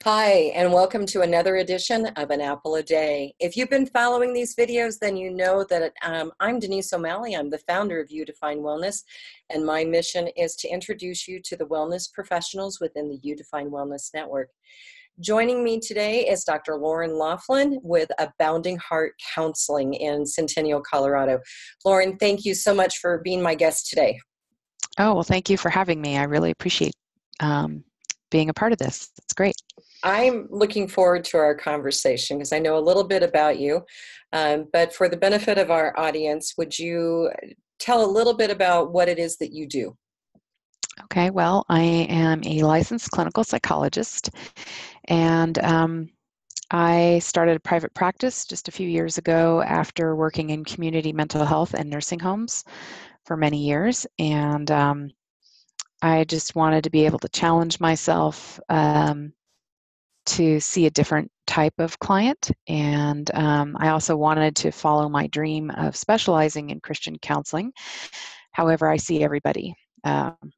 Hi, and welcome to another edition of An Apple a Day. If you've been following these videos, then you know that I'm Denise O'Malley. I'm the founder of You Define Wellness, and my mission is to introduce you to the wellness professionals within the You Define Wellness Network. Joining me today is Dr. Loren Laughlin with Abounding Heart Counseling in Centennial, Colorado. Loren, thank you so much for being my guest today. Oh, well, thank you for having me. I really appreciate being a part of this. It's great. I'm looking forward to our conversation because I know a little bit about you, but for the benefit of our audience, would you tell a little bit about what it is that you do? Okay, well, I am a licensed clinical psychologist, and I started a private practice just a few years ago after working in community mental health and nursing homes for many years, and I just wanted to be able to challenge myself to see a different type of client. And I also wanted to follow my dream of specializing in Christian counseling. However, I see everybody,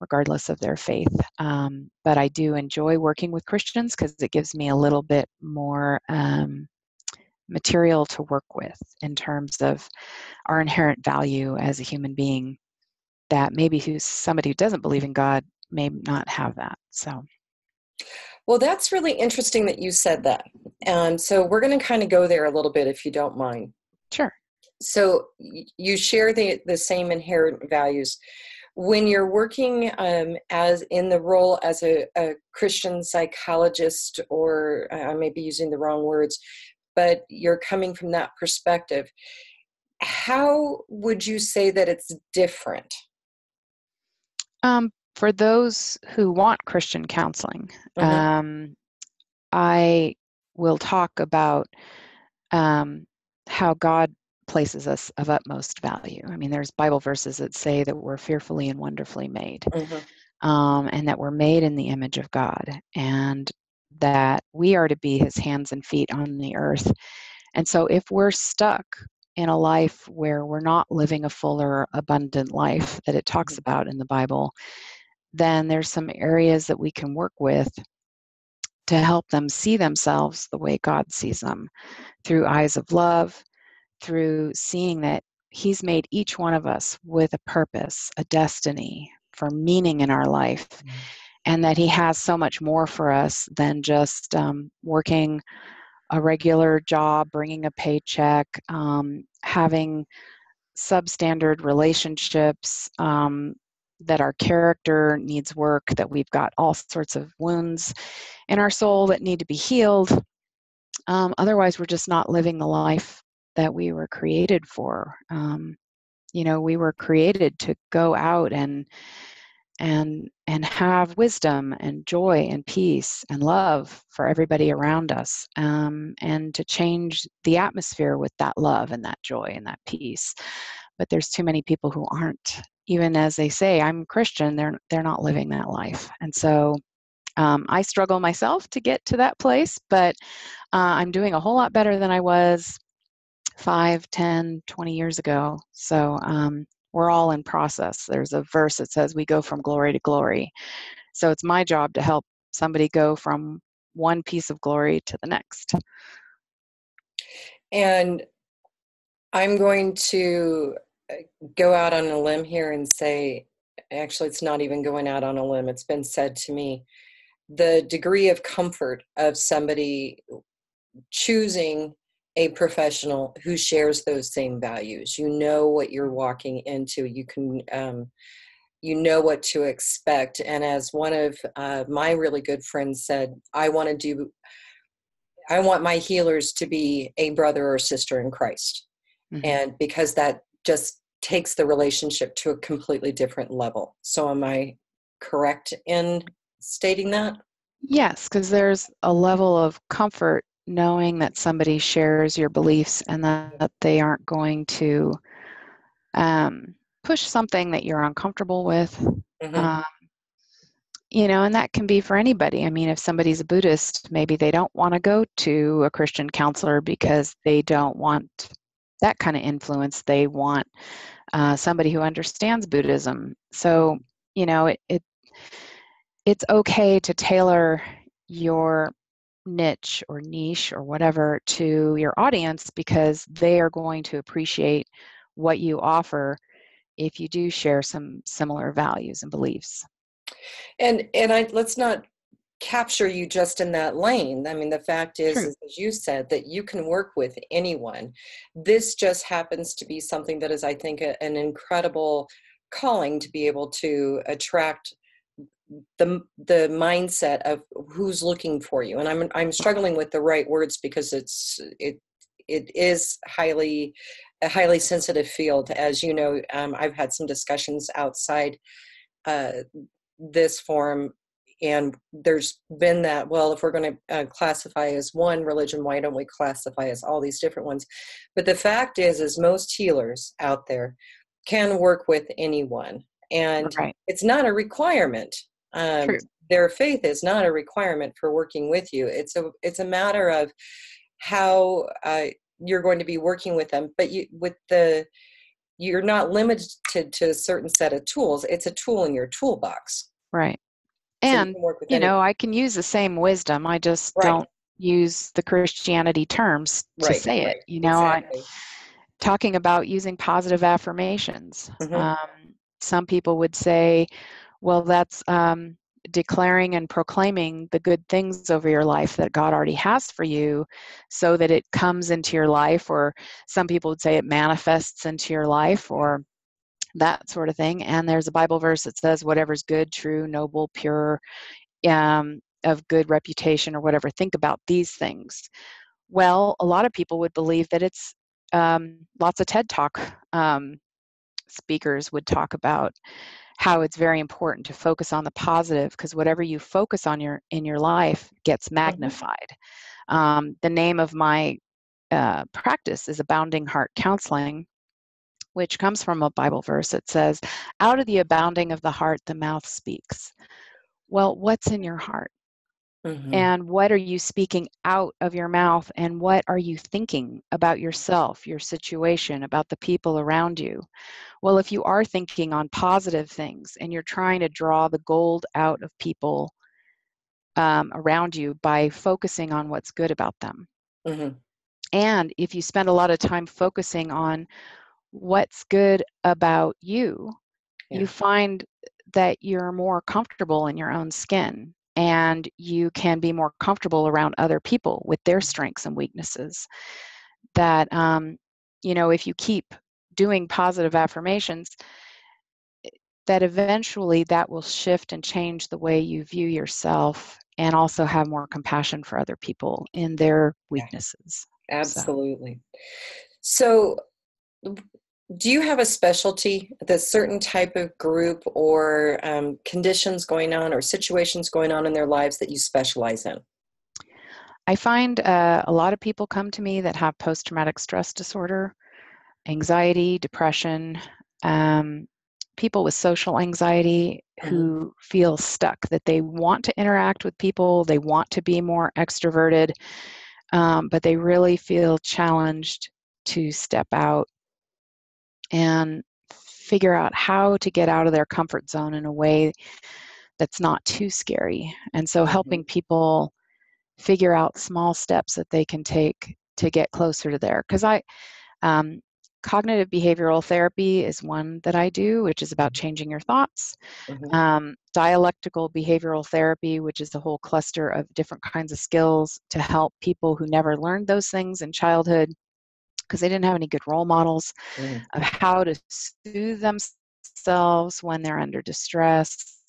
regardless of their faith. But I do enjoy working with Christians because it gives me a little bit more material to work with in terms of our inherent value as a human being that maybe who's somebody who doesn't believe in God may not have that. So. Well, that's really interesting that you said that. And so we're going to kind of go there a little bit if you don't mind. Sure. So you share the same inherent values. When you're working as in the role as a Christian psychologist, or I may be using the wrong words, but you're coming from that perspective, how would you say that it's different? For those who want Christian counseling, Mm-hmm. I will talk about how God places us of utmost value. I mean, there's Bible verses that say that we're fearfully and wonderfully made, Mm-hmm. and that we're made in the image of God, and that we are to be His hands and feet on the earth. And so if we're stuck in a life where we're not living a fuller, abundant life that it talks about in the Bible, then there's some areas that we can work with to help them see themselves the way God sees them, through eyes of love, through seeing that He's made each one of us with a purpose, a destiny, for meaning in our life, and that He has so much more for us than just working a regular job, bringing a paycheck, having substandard relationships, that our character needs work, that we've got all sorts of wounds in our soul that need to be healed. Otherwise, we're just not living the life that we were created for. We were created to go out and have wisdom and joy and peace and love for everybody around us, and to change the atmosphere with that love and that joy and that peace. But there's too many people who aren't, even as they say, I'm Christian, they're not living that life. And so I struggle myself to get to that place, but I'm doing a whole lot better than I was 5, 10, 20 years ago. So we're all in process. There's a verse that says we go from glory to glory. So it's my job to help somebody go from one piece of glory to the next. And I'm going to go out on a limb here and say, actually, it's not even going out on a limb. It's been said to me, the degree of comfort of somebody choosing a professional who shares those same values. You know what you're walking into. You can, you know what to expect. And as one of my really good friends said, I want my healers to be a brother or sister in Christ. Mm-hmm. And because that just takes the relationship to a completely different level. So am I correct in stating that? Yes, because there's a level of comfort knowing that somebody shares your beliefs and that they aren't going to push something that you're uncomfortable with. Mm-hmm. And that can be for anybody. I mean, if somebody's a Buddhist, maybe they don't want to go to a Christian counselor because they don't want that kind of influence. They want somebody who understands Buddhism. So, it's okay to tailor your niche or niche or whatever to your audience, because they are going to appreciate what you offer if you do share some similar values and beliefs. And let's not capture you just in that lane. I mean, the fact is, True. as you said, that you can work with anyone. This just happens to be something that is, I think, an incredible calling to be able to attract the mindset of who's looking for you. And I'm struggling with the right words because it is a highly sensitive field. As you know, I've had some discussions outside uh, this forum, and there's been that, well, if we're going to classify as one religion, why don't we classify as all these different ones? But the fact is most healers out there can work with anyone, and Right. it's not a requirement. True. Their faith is not a requirement for working with you. It's a matter of how you're going to be working with them. But you're not limited to a certain set of tools. It's a tool in your toolbox. Right. So you And, can work with anyone. I can use the same wisdom. I just Right, don't use the Christianity terms to right, say it. right. I'm Exactly. talking about using positive affirmations. Mm-hmm, Some people would say, well, that's declaring and proclaiming the good things over your life that God already has for you so that it comes into your life, or some people would say it manifests into your life, or that sort of thing. And there's a Bible verse that says, whatever's good, true, noble, pure, of good reputation or whatever, think about these things. Well, a lot of people would believe that it's lots of TED Talk speakers would talk about how it's very important to focus on the positive, because whatever you focus on in your life gets mm-hmm, magnified. The name of my practice is Abounding Heart Counseling, which comes from a Bible verse that says, out of the abounding of the heart, the mouth speaks. Well, what's in your heart? mm-hmm. And what are you speaking out of your mouth? And what are you thinking about yourself, your situation, about the people around you? Well, if you are thinking on positive things and you're trying to draw the gold out of people around you by focusing on what's good about them. Mm-hmm. And if you spend a lot of time focusing on what's good about you, you Yeah. find that you're more comfortable in your own skin, and you can be more comfortable around other people with their strengths and weaknesses. That, if you keep doing positive affirmations, that eventually that will shift and change the way you view yourself, and also have more compassion for other people in their Yeah. weaknesses. So Absolutely. So, do you have a specialty, the certain type of group or conditions going on or situations going on in their lives that you specialize in? I find a lot of people come to me that have post-traumatic stress disorder, anxiety, depression, um, people with social anxiety Mm-hmm. who feel stuck, that they want to interact with people, they want to be more extroverted, but they really feel challenged to step out and figure out how to get out of their comfort zone in a way that's not too scary. And so Mm-hmm. helping people figure out small steps that they can take to get closer to there. Because um, cognitive behavioral therapy is one that I do, which is about changing your thoughts. Mm-hmm. Dialectical behavioral therapy, which is a whole cluster of different kinds of skills to help people who never learned those things in childhood because they didn't have any good role models Mm-hmm. of how to soothe themselves when they're under distress,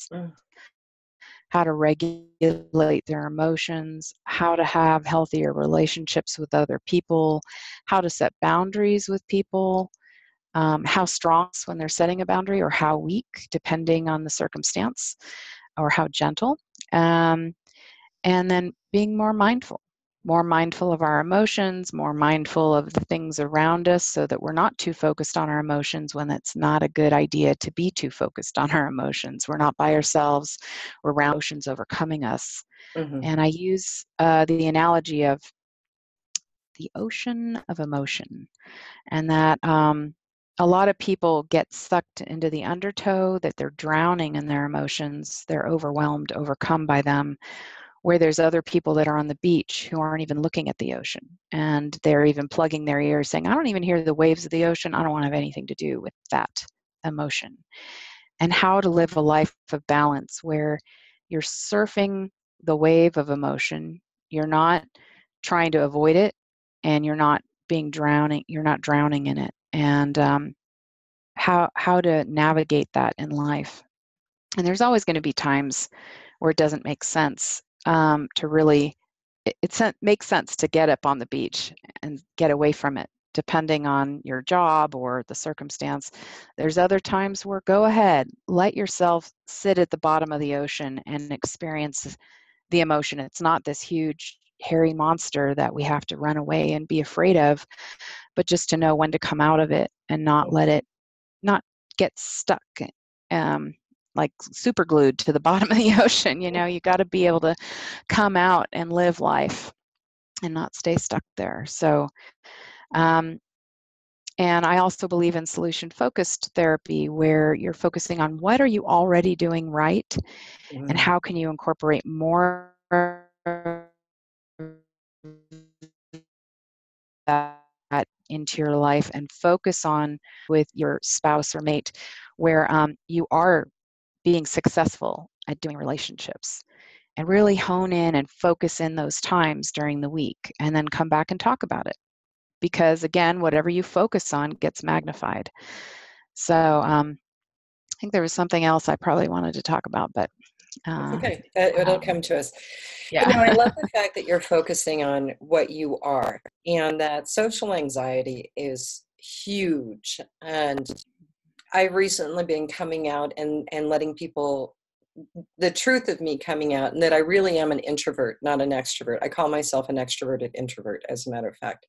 how to regulate their emotions, how to have healthier relationships with other people, how to set boundaries with people, how strong when they're setting a boundary, or how weak, depending on the circumstance, or how gentle. Um, and then being more mindful of our emotions, more mindful of the things around us so that we're not too focused on our emotions when it's not a good idea to be too focused on our emotions. We're not by ourselves, we're around emotions overcoming us. Mm-hmm. And I use the analogy of the ocean of emotion, and that a lot of people get sucked into the undertow, that they're drowning in their emotions, they're overwhelmed, overcome by them, where there's other people that are on the beach who aren't even looking at the ocean. And they're even plugging their ears saying, I don't even hear the waves of the ocean. I don't want to have anything to do with that emotion. And how to live a life of balance where you're surfing the wave of emotion. You're not trying to avoid it, and you're not drowning in it. And how to navigate that in life. And there's always going to be times where it doesn't make sense to really, it makes sense to get up on the beach and get away from it, depending on your job or the circumstance. There's other times where go ahead, let yourself sit at the bottom of the ocean and experience the emotion. It's not this huge, hairy monster that we have to run away and be afraid of, but just to know when to come out of it and not let it, not get stuck. Like super glued to the bottom of the ocean. You got to be able to come out and live life and not stay stuck there. So, and I also believe in solution-focused therapy, where you're focusing on what are you already doing right, and how can you incorporate more that into your life, and focus on with your spouse or mate where you are being successful at doing relationships, and really hone in and focus in those times during the week, and then come back and talk about it. Because again, whatever you focus on gets magnified. So I think there was something else I probably wanted to talk about, but it's okay. It'll come to us. Yeah. I love the fact that you're focusing on what you are, and that social anxiety is huge. And I've recently been coming out and letting people, the truth of me coming out, and that I really am an introvert, not an extrovert. I call myself an extroverted introvert, as a matter of fact,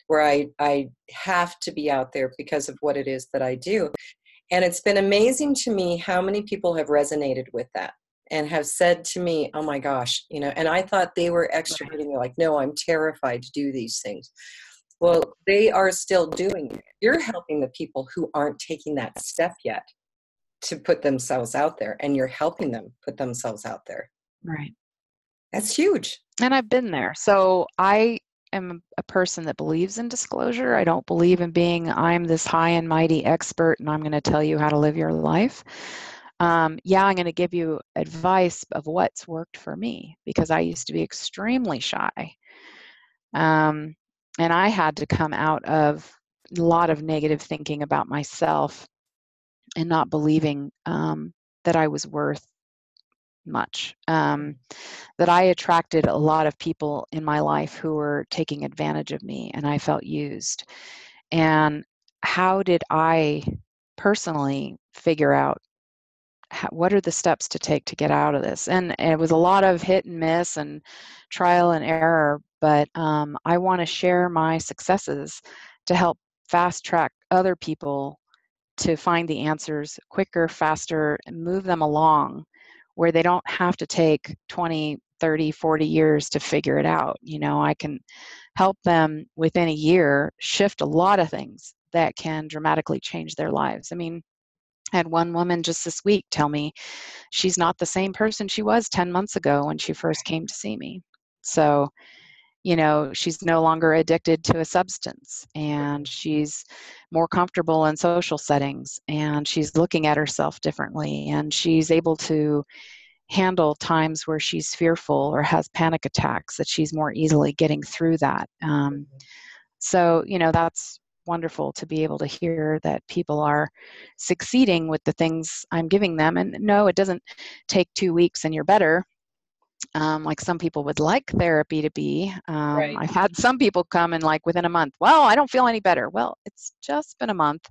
where I have to be out there because of what it is that I do. And it's been amazing to me how many people have resonated with that and have said to me, oh my gosh, and I thought they were extroverted. They're like, no, I'm terrified to do these things. Well, they are still doing it. You're helping the people who aren't taking that step yet to put themselves out there, and you're helping them put themselves out there. Right. That's huge. And I've been there. So I am a person that believes in disclosure. I don't believe in being, I'm this high and mighty expert and I'm going to tell you how to live your life. Yeah, I'm going to give you advice of what's worked for me, because I used to be extremely shy. And I had to come out of a lot of negative thinking about myself and not believing that I was worth much. That I attracted a lot of people in my life who were taking advantage of me, and I felt used. And how did I personally figure out what are the steps to take to get out of this? And it was a lot of hit and miss and trial and error, but I want to share my successes to help fast track other people to find the answers quicker, faster, and move them along where they don't have to take 20, 30, 40 years to figure it out. I can help them within a year shift a lot of things that can dramatically change their lives. I mean, I had one woman just this week tell me she's not the same person she was 10 months ago when she first came to see me. So, she's no longer addicted to a substance, and she's more comfortable in social settings, and she's looking at herself differently, and she's able to handle times where she's fearful or has panic attacks, that she's more easily getting through that. So, that's wonderful to be able to hear that people are succeeding with the things I'm giving them. And no, it doesn't take 2 weeks and you're better. Like some people would like therapy to be. Right. I've had some people come and like within a month, well, I don't feel any better. Well, it's just been a month,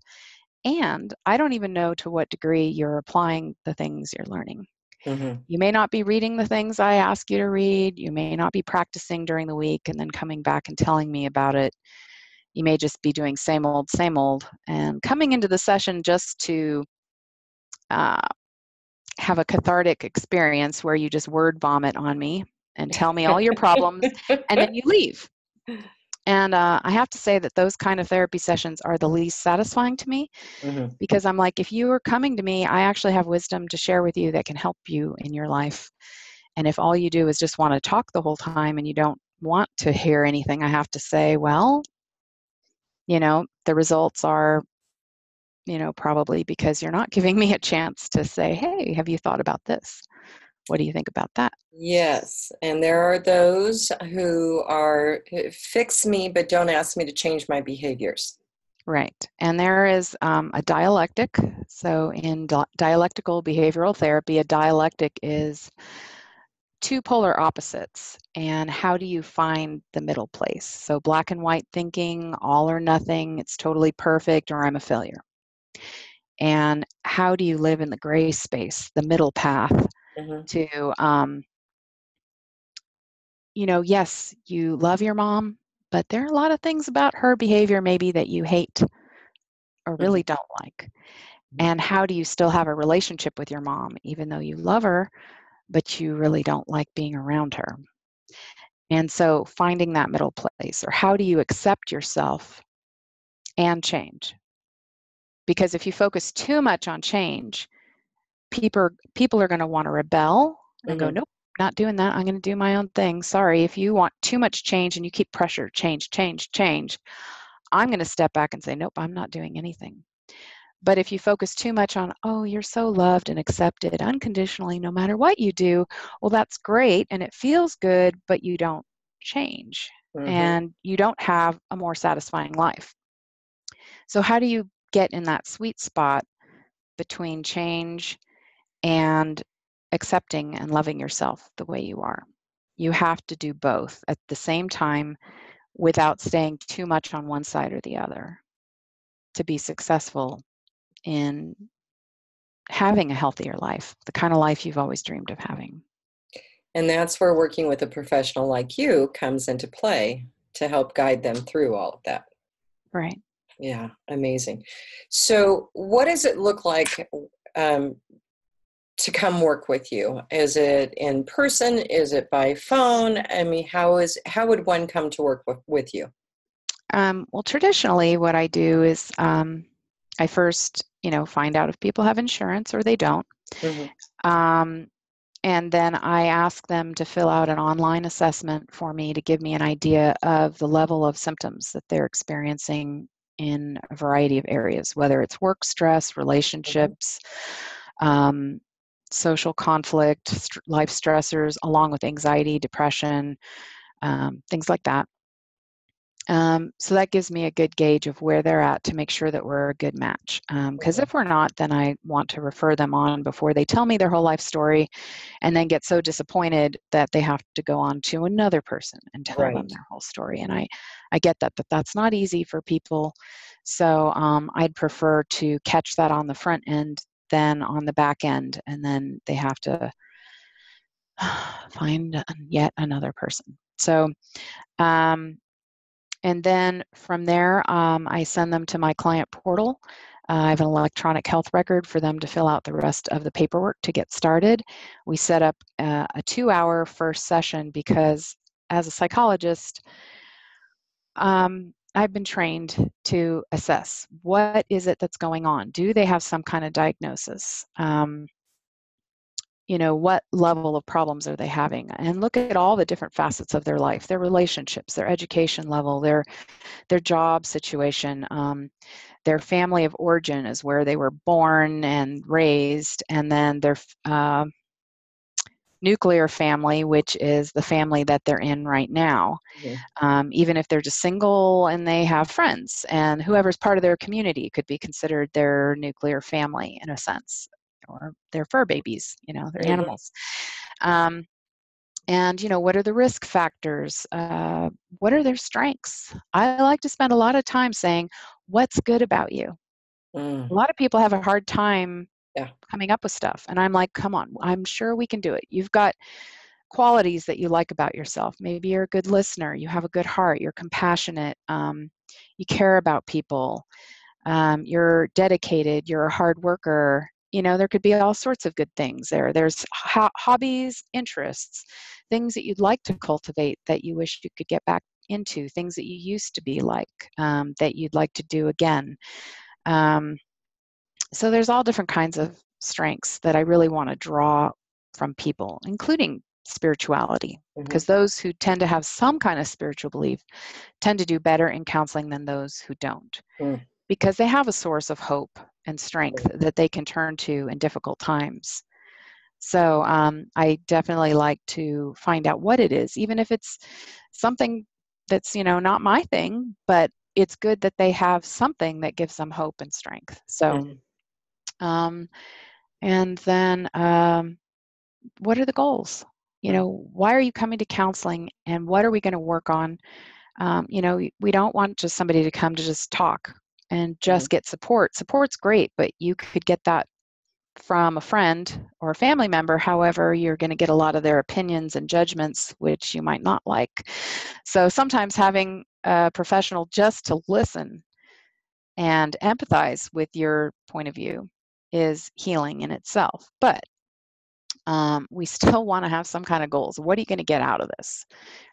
and I don't even know to what degree you're applying the things you're learning. Mm-hmm. You may not be reading the things I ask you to read. You may not be practicing during the week and then coming back and telling me about it. You may just be doing same old, and coming into the session just to have a cathartic experience where you just word vomit on me and tell me all your problems, and then you leave. And I have to say that those kind of therapy sessions are the least satisfying to me, because I'm like, if you are coming to me, I actually have wisdom to share with you that can help you in your life. And if all you do is just want to talk the whole time and you don't want to hear anything, I have to say, well, the results are, probably because you're not giving me a chance to say, hey, have you thought about this? What do you think about that? Yes, and there are those who fix me but don't ask me to change my behaviors. Right. And there is a dialectic. So in dialectical behavioral therapy, a dialectic is two polar opposites. And how do you find the middle place? So black and white thinking, all or nothing, it's totally perfect, or I'm a failure. And how do you live in the gray space, the middle path to, yes, you love your mom, but there are a lot of things about her behavior maybe that you hate or really don't like. And how do you still have a relationship with your mom, even though you love her, but you really don't like being around her? And so finding that middle place, or how do you accept yourself and change? Because if you focus too much on change, people are going to want to rebel and go, nope, not doing that. I'm going to do my own thing. Sorry, if you want too much change and you keep pressure, change, I'm going to step back and say, nope, I'm not doing anything. But if you focus too much on, oh, you're so loved and accepted unconditionally no matter what you do, well, that's great and it feels good, but you don't change and you don't have a more satisfying life. So how do you get in that sweet spot between change and accepting and loving yourself the way you are? You have to do both at the same time without staying too much on one side or the other to be successful in having a healthier life, the kind of life you've always dreamed of having. And that's where working with a professional like you comes into play to help guide them through all of that. Right. Yeah, amazing. So what does it look like to come work with you? Is it in person? Is it by phone? I mean, how would one come to work with you? Well, traditionally, what I do is I first, find out if people have insurance or they don't. And then I ask them to fill out an online assessment for me to give me an idea of the level of symptoms that they're experiencing in a variety of areas, whether it's work stress, relationships, social conflict, life stressors, along with anxiety, depression, things like that. So that gives me a good gauge of where they're at to make sure that we're a good match. Because if we're not, then I want to refer them on before they tell me their whole life story and then get so disappointed that they have to go on to another person and tell them their whole story. And I get that, but that's not easy for people. So I'd prefer to catch that on the front end than on the back end. And then they have to find yet another person. So, and then from there, I send them to my client portal. I have an electronic health record for them to fill out the rest of the paperwork to get started. We set up a 2-hour first session because as a psychologist, I've been trained to assess what is it that's going on. Do they have some kind of diagnosis? What level of problems are they having? And look at all the different facets of their life, their relationships, their education level, their job situation, their family of origin is where they were born and raised, and then their nuclear family, which is the family that they're in right now. Even if they're just single and they have friends, and whoever's part of their community could be considered their nuclear family in a sense, or their fur babies, their animals. And, what are the risk factors? What are their strengths? I like to spend a lot of time saying, what's good about you? A lot of people have a hard time coming up with stuff. And I'm like, come on, I'm sure we can do it. You've got qualities that you like about yourself. Maybe you're a good listener. You have a good heart. You're compassionate. You care about people. You're dedicated. You're a hard worker. There could be all sorts of good things there. There's hobbies, interests, things that you'd like to cultivate that you wish you could get back into, things that you used to be like, that you'd like to do again. So there's all different kinds of strengths that I really want to draw from people, including spirituality, Mm-hmm. because those who tend to have some kind of spiritual belief tend to do better in counseling than those who don't, because they have a source of hope and strength that they can turn to in difficult times. So I definitely like to find out what it is, even if it's something that's, not my thing, but it's good that they have something that gives them hope and strength. So, and then what are the goals? Why are you coming to counseling, and what are we going to work on? We don't want just somebody to come to just talk and just get support. Support's great, but you could get that from a friend or a family member. However, you're going to get a lot of their opinions and judgments, which you might not like. So sometimes having a professional just to listen and empathize with your point of view is healing in itself. But we still want to have some kind of goals. What are you going to get out of this?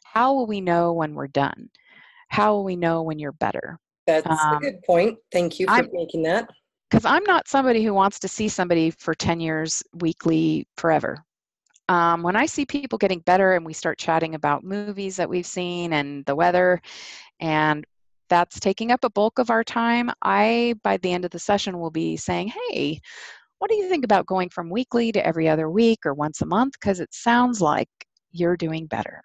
How will we know when we're done? How will we know when you're better? That's a good point. Thank you for making that. Because I'm not somebody who wants to see somebody for 10 years, weekly, forever. When I see people getting better and we start chatting about movies that we've seen and the weather, and that's taking up a bulk of our time, by the end of the session, will be saying, hey, what do you think about going from weekly to every other week or once a month? Because it sounds like you're doing better.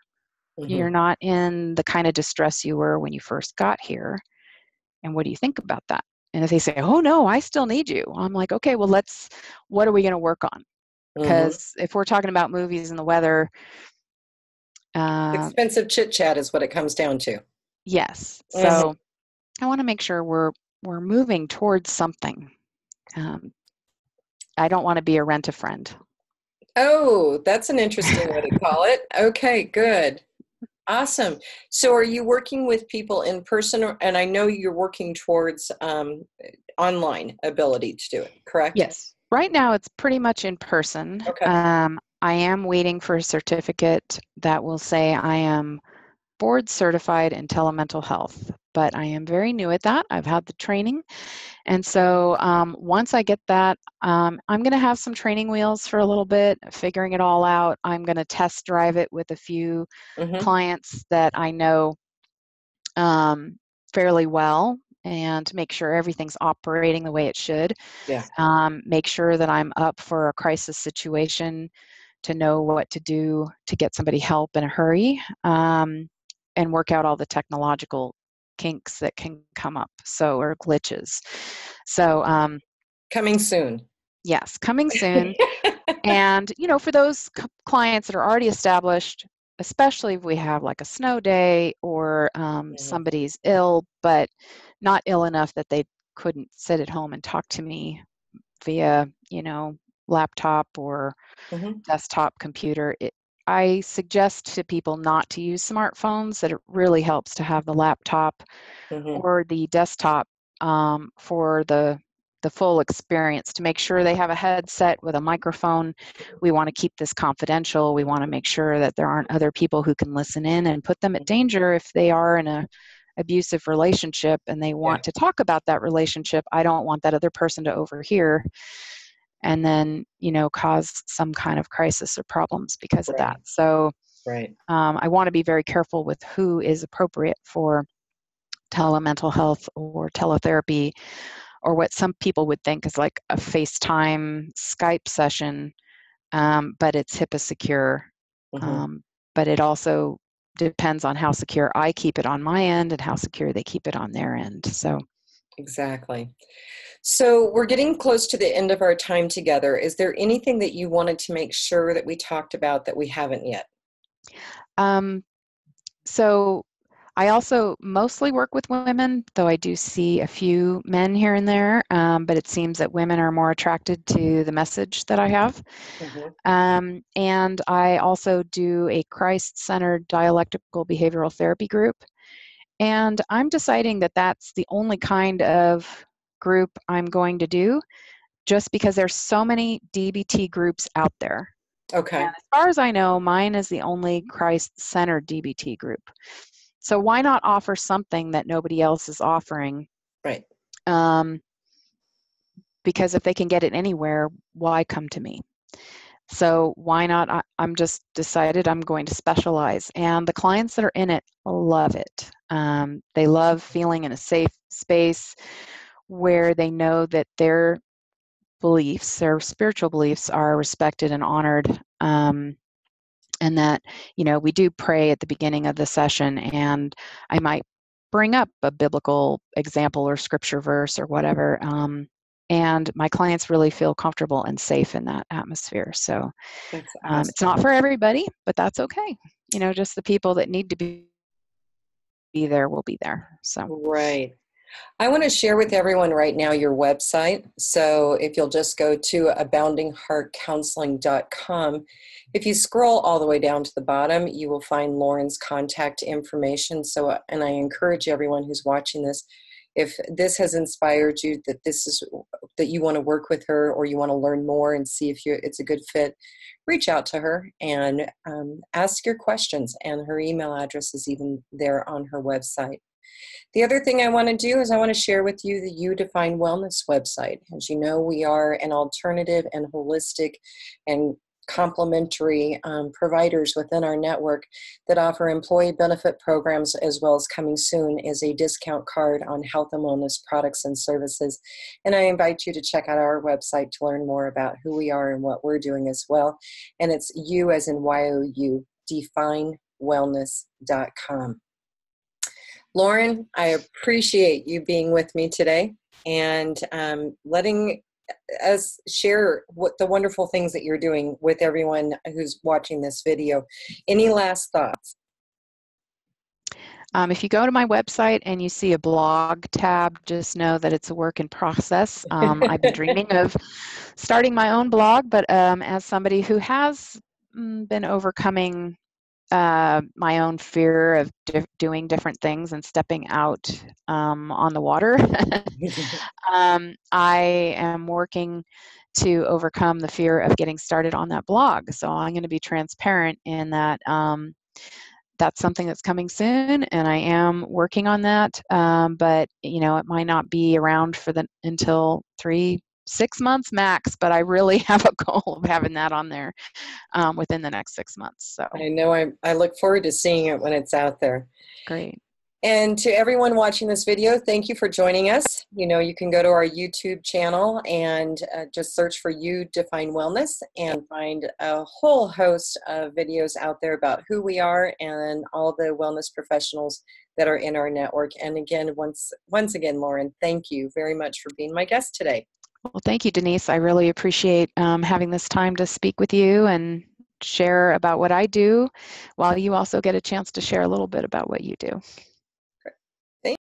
You're not in the kind of distress you were when you first got here. And what do you think about that? And if they say, oh, no, I still need you, I'm like, okay, well, what are we going to work on? Because if we're talking about movies and the weather. Expensive chit chat is what it comes down to. Yes. So I want to make sure we're moving towards something. I don't want to be a rent-a-friend. Oh, that's an interesting way to call it. Okay, good. Awesome. So are you working with people in person, and I know you're working towards online ability to do it, correct? Yes. Right now it's pretty much in person. Okay. I am waiting for a certificate that will say I am board certified in telemental health, but I am very new at that. I've had the training. And so once I get that, I'm going to have some training wheels for a little bit, figuring it all out. I'm going to test drive it with a few clients that I know fairly well, and make sure everything's operating the way it should. Yeah. Make sure that I'm up for a crisis situation to know what to do to get somebody help in a hurry, and work out all the technological kinks that can come up, or glitches. So coming soon. Yes, coming soon. And for those clients that are already established, especially if we have like a snow day or somebody's ill, but not ill enough that they couldn't sit at home and talk to me via laptop or desktop computer, I suggest to people not to use smartphones, that it really helps to have the laptop or the desktop for the full experience, to make sure they have a headset with a microphone. We want to keep this confidential. We want to make sure that there aren't other people who can listen in and put them at danger if they are in a abusive relationship and they want to talk about that relationship. I don't want that other person to overhear and then cause some kind of crisis or problems because of that. So I want to be very careful with who is appropriate for telemental health or teletherapy, or what some people would think is like a FaceTime Skype session, but it's HIPAA secure. But it also depends on how secure I keep it on my end and how secure they keep it on their end. So exactly. So we're getting close to the end of our time together. Is there anything that you wanted to make sure that we talked about that we haven't yet? So I also mostly work with women, though I do see a few men here and there, but it seems that women are more attracted to the message that I have. And I also do a Christ-centered dialectical behavioral therapy group. And I'm deciding that that's the only kind of group I'm going to do, just because there's so many DBT groups out there. Okay. And as far as I know, mine is the only Christ-centered DBT group. So why not offer something that nobody else is offering? Right. Because if they can get it anywhere, why come to me? So why not? I'm just decided I'm going to specialize. And the clients that are in it love it. They love feeling in a safe space where they know that their beliefs, their spiritual beliefs, are respected and honored. And that, we do pray at the beginning of the session, and I might bring up a biblical example or scripture verse or whatever. And my clients really feel comfortable and safe in that atmosphere. So That's it's not awesome. for everybody, but that's okay. Just the people that need to be there will be there. So Right. I want to share with everyone right now your website. So if you'll just go to aboundingheartcounseling.com, if you scroll all the way down to the bottom, you will find Loren's contact information. So, and I encourage everyone who's watching this, if this has inspired you, that you want to work with her, or you want to learn more and see if it's a good fit, reach out to her and ask your questions. And her email address is even there on her website. The other thing I want to do is I want to share with you the You Define Wellness website. As you know, we are an alternative and holistic and complementary providers within our network that offer employee benefit programs, as well as coming soon is a discount card on health and wellness products and services. And I invite you to check out our website to learn more about who we are and what we're doing as well. And it's you as in YOU, definewellness.com. Loren, I appreciate you being with me today and letting us share what the wonderful things that you're doing with everyone who's watching this video. Any last thoughts? If you go to my website and you see a blog tab, just know that it's a work in process. I've been dreaming of starting my own blog, but as somebody who has been overcoming my own fear of doing different things and stepping out on the water, I am working to overcome the fear of getting started on that blog. So I'm going to be transparent in that that's something that's coming soon, and I am working on that. But it might not be around until 6 months max. But I really have a goal of having that on there within the next 6 months. So I know I look forward to seeing it when it's out there. great. And to everyone watching this video, thank you for joining us. You can go to our YouTube channel and just search for You Define Wellness and find a whole host of videos out there about who we are and all the wellness professionals that are in our network. And again, once again, Loren, thank you very much for being my guest today. Well, thank you, Denise. I really appreciate having this time to speak with you and share about what I do, while you also get a chance to share a little bit about what you do.